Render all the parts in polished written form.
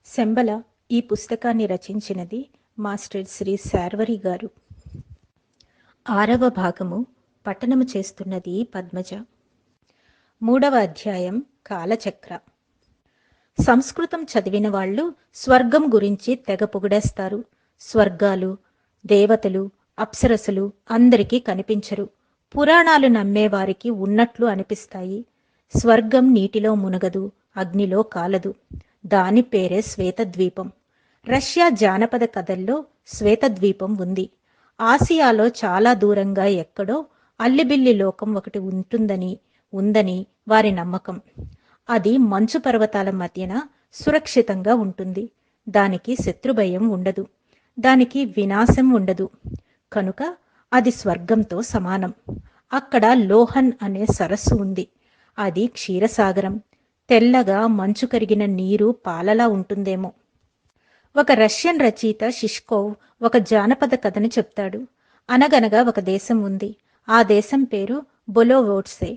శంబల ఈ పుస్తకాన్ని రచించినది మాస్టర్ శ్రీ శార్వరి గారు. 6వ భాగము పఠనము చేస్తున్నది పద్మజ. 3వ అధ్యాయం కాలచక్ర. సంస్కృతం చదివిన వాళ్ళు స్వర్గం గురించి తెగ పొగిడేస్తారు. స్వర్గాలు, దేవతలు, అప్సరసులు అందరికీ కనిపించరు. పురాణాలు నమ్మేవారికి ఉన్నట్లు అనిపిస్తాయి. స్వర్గం నీటిలో మునగదు, అగ్నిలో కాలదు. దాని పేరే శ్వేతద్వీపం. రష్యా జానపద కథల్లో శ్వేతద్వీపం ఉంది. ఆసియాలో చాలా దూరంగా ఎక్కడో అల్లిబిల్లి లోకం ఒకటి ఉందని వారి నమ్మకం. అది మంచు పర్వతాల మధ్యన సురక్షితంగా ఉంటుంది. దానికి శత్రుభయం ఉండదు, దానికి వినాశం ఉండదు. కనుక అది స్వర్గంతో సమానం. అక్కడ లోహన్ అనే సరస్సు ఉంది. అది క్షీరసాగరం. తెల్లగా మంచు కరిగిన నీరు పాలలా ఉంటుందేమో. ఒక రష్యన్ రచయిత షిష్కోవ్ ఒక జానపద కథను చెప్తాడు. అనగనగా ఒక దేశం ఉంది. ఆ దేశం పేరు బొలోవోడ్సే.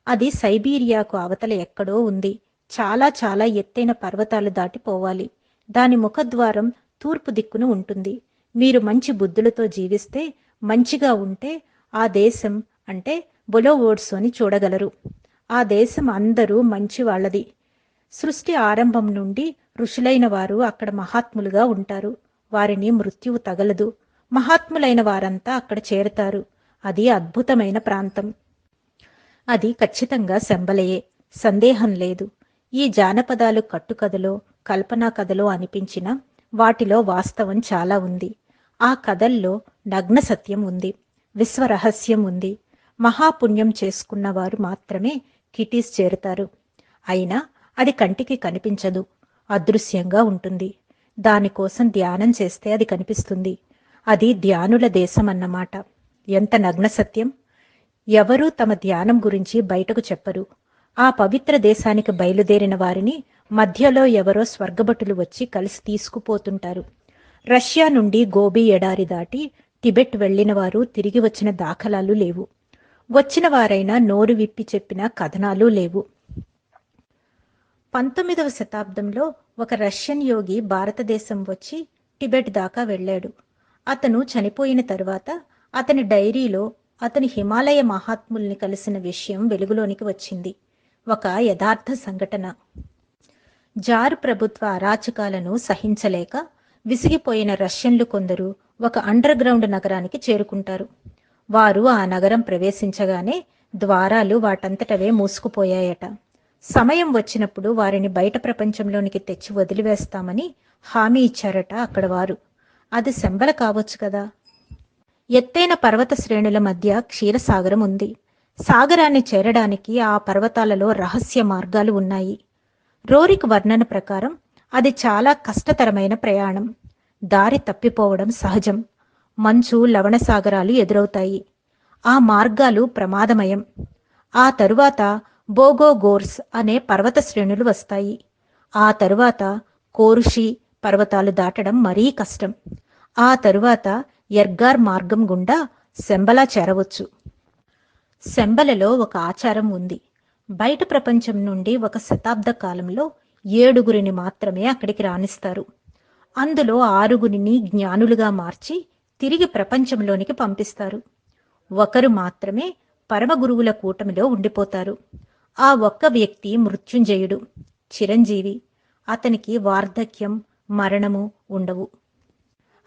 అది సైబీరియాకు అవతల ఎక్కడో ఉంది. చాలా చాలా ఎత్తైన పర్వతాలు దాటిపోవాలి. దాని ముఖద్వారం తూర్పు దిక్కున ఉంటుంది. మీరు మంచి బుద్ధులతో జీవిస్తే, మంచిగా ఉంటే ఆ దేశం అంటే బొలోవోడ్సోని చూడగలరు. ఆ దేశం అందరూ మంచి వాళ్ళది. సృష్టి ఆరంభం నుండి ఋషులైన వారు అక్కడ మహాత్ములుగా ఉంటారు. వారిని మృత్యువు తగలదు. మహాత్ములైన వారంతా అక్కడ చేరతారు. అది అద్భుతమైన ప్రాంతం. అది ఖచ్చితంగా శంబలయే, సందేహం లేదు. ఈ జానపదాలు కట్టుకథలో, కల్పనా కథలో అనిపించిన వాటిలో వాస్తవం చాలా ఉంది. ఆ కథల్లో నగ్న సత్యం ఉంది, విశ్వరహస్యం ఉంది. మహాపుణ్యం చేసుకున్న వారు మాత్రమే కిటీస్ చేరుతారు. అయినా అది కంటికి కనిపించదు, అదృశ్యంగా ఉంటుంది. దానికోసం ధ్యానం చేస్తే అది కనిపిస్తుంది. అది ధ్యానుల దేశం అన్నమాట. ఎంత నగ్న సత్యం! ఎవరూ తమ ధ్యానం గురించి బయటకు చెప్పరు. ఆ పవిత్ర దేశానికి బయలుదేరిన వారిని మధ్యలో ఎవరో స్వర్గభటులు వచ్చి కలిసి తీసుకుపోతుంటారు. రష్యా నుండి గోబీ ఎడారి దాటి టిబెట్ వెళ్లిన వారు తిరిగి వచ్చిన దాఖలాలు లేవు. వచ్చిన వారైనా నోరు విప్పి చెప్పిన కథనాలు లేవు. 19వ శతాబ్దంలో ఒక రష్యన్ యోగి భారతదేశం వచ్చి టిబెట్ దాకా వెళ్ళాడు. అతను చనిపోయిన తరువాత అతని డైరీలో అతని హిమాలయ మహాత్ముల్ని కలిసిన విషయం వెలుగులోనికి వచ్చింది. ఒక యథార్థ సంఘటన. జారు ప్రభుత్వ అరాచకాలను సహించలేక విసిగిపోయిన రష్యన్లు కొందరు ఒక అండర్ గ్రౌండ్ నగరానికి చేరుకుంటారు. వారు ఆ నగరం ప్రవేశించగానే ద్వారాలు వాటంతటవే మూసుకుపోయాయట. సమయం వచ్చినప్పుడు వారిని బయట ప్రపంచంలోనికి తెచ్చి వదిలివేస్తామని హామీ ఇచ్చారట అక్కడ వారు. అది శంబల కావచ్చు కదా. ఎత్తైన పర్వత శ్రేణుల మధ్య క్షీరసాగరం ఉంది. సాగరాన్ని చేరడానికి ఆ పర్వతాలలో రహస్య మార్గాలు ఉన్నాయి. రోరిక్ వర్ణన ప్రకారం అది చాలా కష్టతరమైన ప్రయాణం. దారి తప్పిపోవడం సహజం. మంచు లవణ సాగరాలు ఎదురవుతాయి. ఆ మార్గాలు ప్రమాదమయం. ఆ తరువాత బోగోగోర్స్ అనే పర్వత శ్రేణులు వస్తాయి. ఆ తరువాత కోరుషి పర్వతాలు దాటడం మరీ కష్టం. ఆ తరువాత ఎర్గార్ మార్గం గుండా శంబలా చేరవచ్చు. శంబలలో ఒక ఆచారం ఉంది. బయట ప్రపంచం నుండి ఒక శతాబ్ద కాలంలో 7గురిని మాత్రమే అక్కడికి రాణిస్తారు. అందులో 6గురిని జ్ఞానులుగా మార్చి తిరిగి ప్రపంచంలోనికి పంపిస్తారు. ఒకరు మాత్రమే పరమగురువుల కూటమిలో ఉండిపోతారు. ఆ ఒక్క వ్యక్తి మృత్యుంజయుడు, చిరంజీవి. అతనికి వార్ధక్యం, మరణము ఉండవు.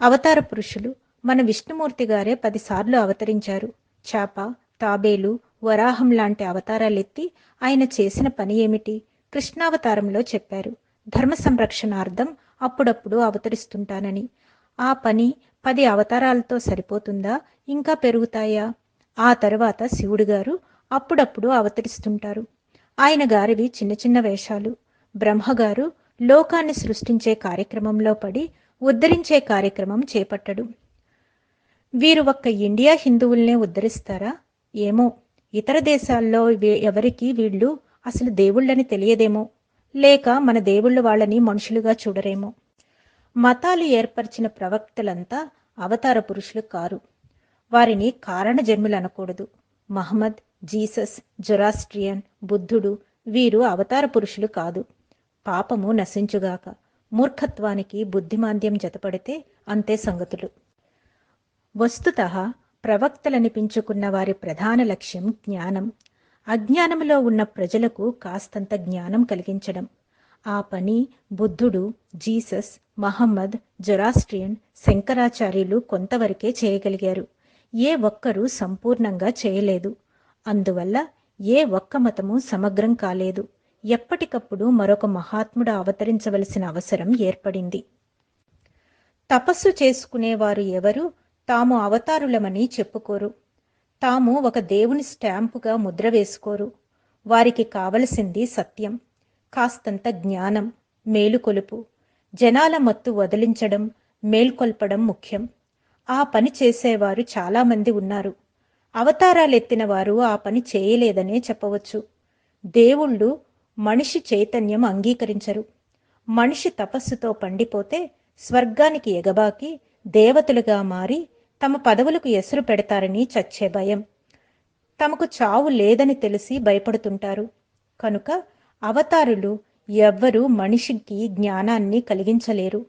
అవతార పురుషులు మన విష్ణుమూర్తి గారే 10 సార్లు అవతరించారు. చాప, తాబేలు, వరాహం లాంటి అవతారాలెత్తి ఆయన చేసిన పని ఏమిటి? కృష్ణావతారంలో చెప్పారు, ధర్మ సంరక్షణార్థం అప్పుడప్పుడు అవతరిస్తుంటానని. ఆ పని 10 అవతారాలతో సరిపోతుందా, ఇంకా పెరుగుతాయా? ఆ తర్వాత శివుడు గారు అప్పుడప్పుడు అవతరిస్తుంటారు. ఆయన గారివి చిన్న చిన్న వేషాలు. బ్రహ్మగారు లోకాన్ని సృష్టించే కార్యక్రమంలో పడి ఉద్ధరించే కార్యక్రమం చేపట్టడు. వీరు ఒక్క ఇండియా హిందువుల్నే ఉద్ధరిస్తారా? ఏమో. ఇతర దేశాల్లో ఎవరికి వీళ్ళు అసలు దేవుళ్ళని తెలియదేమో, లేక మన దేవుళ్ళు వాళ్ళని మనుషులుగా చూడరేమో. మతాలు ఏర్పరిచిన ప్రవక్తలంతా అవతార పురుషులు కారు. వారిని కారణ జన్ములు అనకూడదు. మహమ్మద్, జీసస్, జొరాస్ట్రియన్, బుద్ధుడు వీరు అవతార పురుషులు కాదు. పాపము నశించుగాక. మూర్ఖత్వానికి బుద్ధిమాంద్యం జతపడితే అంతే సంగతులు. వస్తుతః ప్రవక్తలనిపించుకున్న వారి ప్రధాన లక్ష్యం జ్ఞానం. అజ్ఞానంలో ఉన్న ప్రజలకు కాస్తంత జ్ఞానం కలిగించడం. ఆ పని బుద్ధుడు, జీసస్, మహమ్మద్, జొరాస్ట్రియన్, శంకరాచార్యులు కొంతవరకే చేయగలిగారు. ఏ ఒక్కరూ సంపూర్ణంగా చేయలేదు. అందువల్ల ఏ ఒక్క మతము సమగ్రం కాలేదు. ఎప్పటికప్పుడు మరొక మహాత్ముడు అవతరించవలసిన అవసరం ఏర్పడింది. తపస్సు చేసుకునేవారు ఎవరు తాము అవతారులమని చెప్పుకోరు. తాము ఒక దేవుని స్టాంపుగా ముద్ర వేసుకోరు. వారికి కావలసింది సత్యం, కాస్తంత జ్ఞానం, మేలుకొలుపు. జనాల మత్తు వదిలించడం, మేల్కొల్పడం ముఖ్యం. ఆ పని చేసేవారు చాలామంది ఉన్నారు. అవతారాలెత్తిన వారు ఆ పని చేయలేదనే చెప్పవచ్చు. దేవుళ్ళు మనిషి చైతన్యం అంగీకరించరు. మనిషి తపస్సుతో పండిపోతే స్వర్గానికి ఎగబాకి దేవతలుగా మారి తమ పదవులకు ఎసురు పెడతారని చచ్చే భయం. తమకు చావు లేదని తెలిసి భయపడుతుంటారు. కనుక అవతారులు ఎవ్వరూ మనిషికి జ్ఞానాన్ని కలిగించలేరు.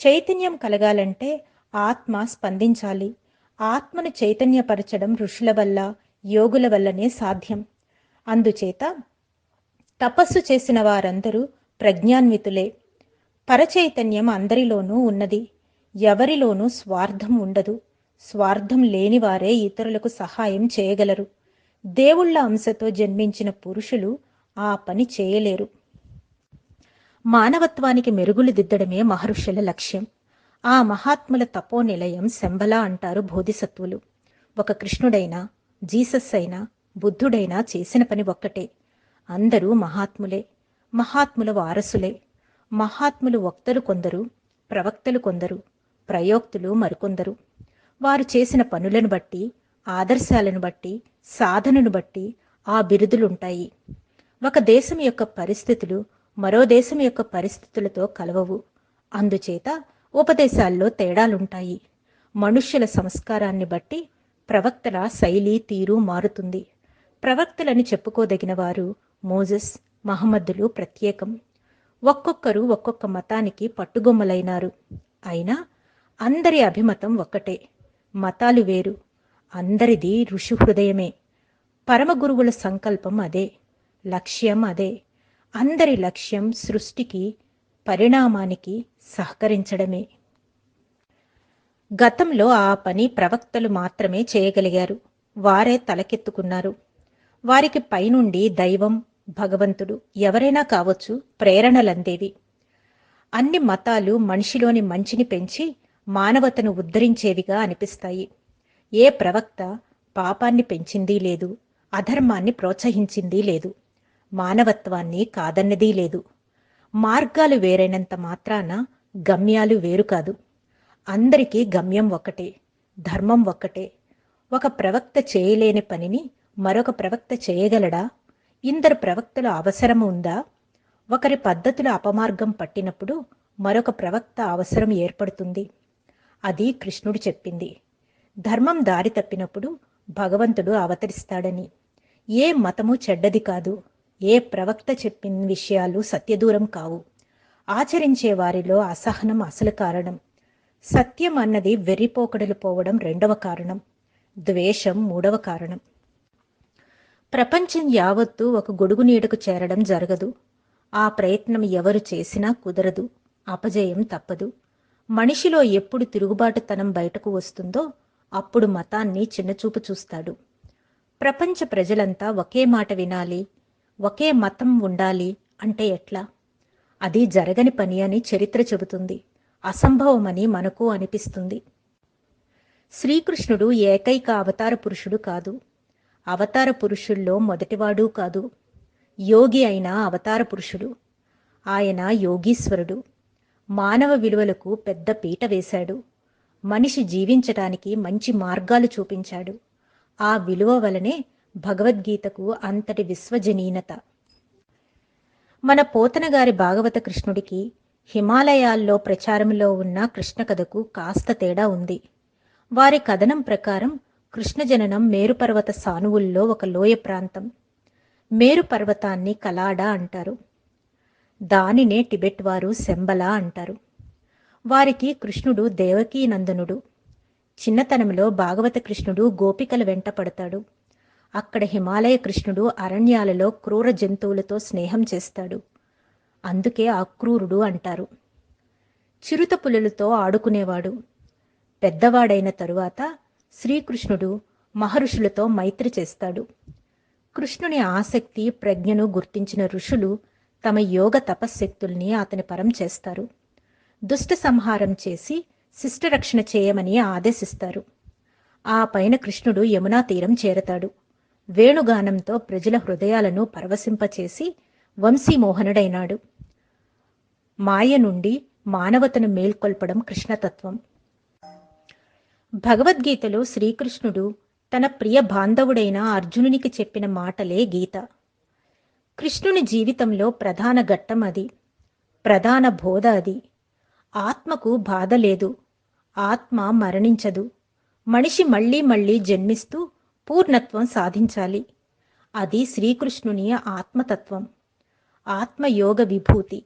చైతన్యం కలగాలంటే ఆత్మ స్పందించాలి. ఆత్మను చైతన్యపరచడం ఋషుల వల్ల, యోగుల వల్లనే సాధ్యం. అందుచేత తపస్సు చేసిన వారందరూ ప్రజ్ఞాన్వితులే. పరచైతన్యం అందరిలోనూ ఉన్నది. ఎవరిలోనూ స్వార్థం ఉండదు. స్వార్థం లేనివారే ఇతరులకు సహాయం చేయగలరు. దేవుళ్ళ అంశతో జన్మించిన పురుషులు ఆ పని చేయలేరు. మానవత్వానికి మెరుగులు దిద్దడమే మహర్షుల లక్ష్యం. ఆ మహాత్ముల తపోనిలయం శంబల అంటారు బోధిసత్వులు. ఒక కృష్ణుడైనా, జీసస్ అయినా, బుద్ధుడైనా చేసిన పని ఒక్కటే. అందరూ మహాత్ములే, మహాత్ముల వారసులే. మహాత్ములు వక్తలు కొందరు, ప్రవక్తలు కొందరు, ప్రయోక్తులు మరికొందరు. వారు చేసిన పనులను బట్టి, ఆదర్శాలను బట్టి, సాధనను బట్టి ఆ బిరుదులుంటాయి. ఒక దేశం యొక్క పరిస్థితులు మరో దేశం యొక్క పరిస్థితులతో కలవవు. అందుచేత ఉపదేశాల్లో తేడాలుంటాయి. మనుష్యుల సంస్కారాన్ని బట్టి ప్రవక్తల శైలి, తీరు మారుతుంది. ప్రవక్తలని చెప్పుకోదగిన వారు మోజెస్, మహమ్మద్దులు ప్రత్యేకం. ఒక్కొక్కరు ఒక్కొక్క మతానికి పట్టుగొమ్మలైనారు. అయినా అందరి అభిమతం ఒక్కటే. మతాలు వేరు, అందరిది ఋషి హృదయమే. పరమగురువుల సంకల్పం అదే, లక్ష్యం అదే. అందరి లక్ష్యం సృష్టికి, పరిణామానికి సహకరించడమే. గతంలో ఆ పని ప్రవక్తలు మాత్రమే చేయగలిగారు. వారే తలకెత్తుకున్నారు. వారికి పైనుండి దైవం, భగవంతుడు ఎవరైనా కావచ్చు ప్రేరణలందేవి. అన్ని మతాలు మనిషిలోని మంచిని పెంచి మానవతను ఉద్ధరించేవిగా అనిపిస్తాయి. ఏ ప్రవక్త పాపాన్ని పెంచిందీ లేదు, అధర్మాన్ని ప్రోత్సహించిందీ లేదు, మానవత్వాన్ని కాదన్నదీ లేదు. మార్గాలు వేరైనంత మాత్రాన గమ్యాలు వేరు కాదు. అందరికీ గమ్యం ఒక్కటే, ధర్మం ఒక్కటే. ఒక ప్రవక్త చేయలేని పనిని మరొక ప్రవక్త చేయగలడా? ఇందరు ప్రవక్తల అవసరం ఉందా? ఒకరి పద్ధతుల అపమార్గం పట్టినప్పుడు మరొక ప్రవక్త అవసరం ఏర్పడుతుంది. అది కృష్ణుడు చెప్పింది. ధర్మం దారి తప్పినప్పుడు భగవంతుడు అవతరిస్తాడని. ఏ మతము చెడ్డది కాదు. ఏ ప్రవక్త చెప్పిన విషయాలు సత్యదూరం కావు. ఆచరించే వారిలో అసహనం అసలు కారణం. సత్యం అన్నది వెర్రిపోకడలు పోవడం రెండవ కారణం. ద్వేషం మూడవ కారణం. ప్రపంచం యావత్తూ ఒక గొడుగు నీడకు చేరడం జరగదు. ఆ ప్రయత్నం ఎవరు చేసినా కుదరదు. అపజయం తప్పదు. మనిషిలో ఎప్పుడు తిరుగుబాటుతనం బయటకు వస్తుందో అప్పుడు మతాన్ని చిన్నచూపు చూస్తాడు. ప్రపంచ ప్రజలంతా ఒకే మాట వినాలి, ఒకే మతం ఉండాలి అంటే ఎట్లా? అది జరగని పని అని చరిత్ర చెబుతుంది. అసంభవమని మనకు అనిపిస్తుంది. శ్రీకృష్ణుడు ఏకైక అవతార పురుషుడు కాదు. అవతార పురుషుల్లో మొదటివాడు కాదు. యోగి అయిన అవతార పురుషుడు. ఆయన యోగీశ్వరుడు. మానవ విలువలకు పెద్ద పీట వేశాడు. మనిషి జీవించటానికి మంచి మార్గాలు చూపించాడు. ఆ విలువ వలనే భగవద్గీతకు అంతటి విశ్వజనీనత. మన పోతనగారి భాగవత కృష్ణుడికి హిమాలయాల్లో ప్రచారంలో ఉన్న కృష్ణ కథకు కాస్త తేడా ఉంది. వారి కథనం ప్రకారం కృష్ణ జననం మేరుపర్వత సానువుల్లో ఒక లోయ ప్రాంతం. మేరు పర్వతాన్ని కలాడ అంటారు. దానినే టిబెట్ వారు శంబల అంటారు. వారికి కృష్ణుడు దేవకీ నందనుడు. చిన్నతనంలో భాగవత కృష్ణుడు గోపికల వెంట పడతాడు. అక్కడ హిమాలయ కృష్ణుడు అరణ్యాలలో క్రూర జంతువులతో స్నేహం చేస్తాడు. అందుకే అక్రూరుడు అంటారు. చిరుత పులులతో ఆడుకునేవాడు. పెద్దవాడైన తరువాత శ్రీకృష్ణుడు మహర్షులతో మైత్రి చేస్తాడు. కృష్ణుని ఆసక్తి ప్రజ్ఞను గుర్తించిన ఋషులు తమ యోగ తపశ్శక్తుల్ని అతని పరం చేస్తారు. దుష్ట సంహారం చేసి శిష్టరక్షణ చేయమని ఆదేశిస్తారు. ఆ పైన కృష్ణుడు యమునా తీరం చేరతాడు. వేణుగానంతో ప్రజల హృదయాలను పరవశింపచేసి వంశీమోహనుడైనాడు. మాయ నుండి మానవతను మేల్కొల్పడం కృష్ణతత్వం. భగవద్గీతలో శ్రీకృష్ణుడు తన ప్రియ బాంధవుడైన అర్జునునికి చెప్పిన మాటలే గీత. కృష్ణుని జీవితంలో ప్రధాన ఘట్టం అది. ప్రధాన బోధ అది. ఆత్మకు బాధ లేదు. ఆత్మ మరణించదు. మనిషి మళ్లీ మళ్లీ జన్మిస్తూ పూర్ణత్వం సాధించాలి. అది శ్రీకృష్ణుని ఆత్మతత్వం, ఆత్మయోగ విభూతి.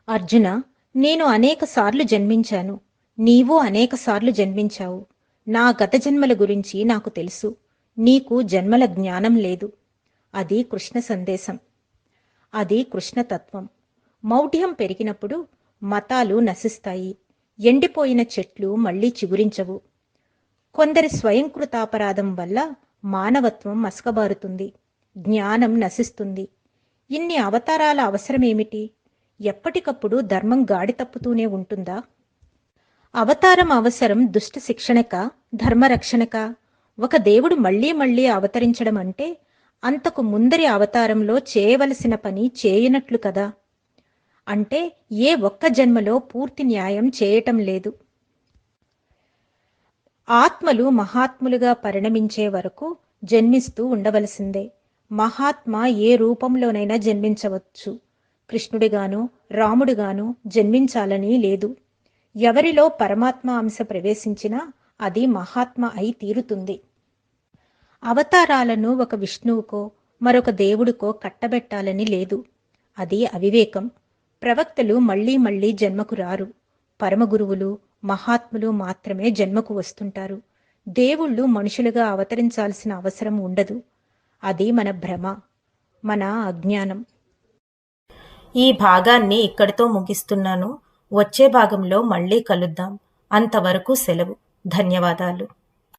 అర్జున, నేను అనేకసార్లు జన్మించాను. నీవు అనేకసార్లు జన్మించావు. నా గత జన్మల గురించి నాకు తెలుసు. నీకు జన్మల జ్ఞానం లేదు. అది కృష్ణ సందేశం. అది కృష్ణతత్వం. మౌఢ్యం పెరిగినప్పుడు మతాలు నశిస్తాయి. ఎండిపోయిన చెట్లు మళ్లీ చిగురించవు. కొందరి స్వయంకృతాపరాధం వల్ల మానవత్వం మసకబారుతుంది. జ్ఞానం నశిస్తుంది. ఇన్ని అవతారాల అవసరమేమిటి? ఎప్పటికప్పుడు ధర్మం గాడి తప్పుతూనే ఉంటుందా? అవతారం అవసరం దుష్ట శిక్షణక, ధర్మరక్షణక? ఒక దేవుడు మళ్లీ మళ్లీ అవతరించడం అంటే అంతకు ముందరి అవతారంలో చేయవలసిన పని చేయనట్లు కదా. అంటే ఏ ఒక్క జన్మలో పూర్తి న్యాయం చేయటం లేదు. ఆత్మలు మహాత్ములుగా పరిణమించే వరకు జన్మిస్తూ ఉండవలసిందే. మహాత్మ ఏ రూపంలోనైనా జన్మించవచ్చు. కృష్ణుడిగానో రాముడిగానో జన్మించాలని లేదు. ఎవరిలో పరమాత్మ అంశ ప్రవేశించినా అది మహాత్మ అయి తీరుతుంది. అవతారాలను ఒక విష్ణువుకో మరొక దేవుడికో కట్టబెట్టాలని లేదు. అది అవివేకం. ప్రవక్తలు మళ్లీ మళ్లీ జన్మకు రారు. పరమగురువులు, మహాత్ములు మాత్రమే జన్మకు వస్తుంటారు. దేవుళ్ళు మనుషులుగా అవతరించాల్సిన అవసరం ఉండదు. అది మన భ్రమ, మన అజ్ఞానం. ఈ భాగాన్ని ఇక్కడితో ముగిస్తున్నాను. వచ్చే భాగంలో మళ్ళీ కలుద్దాం. అంతవరకు సెలవు. ధన్యవాదాలు.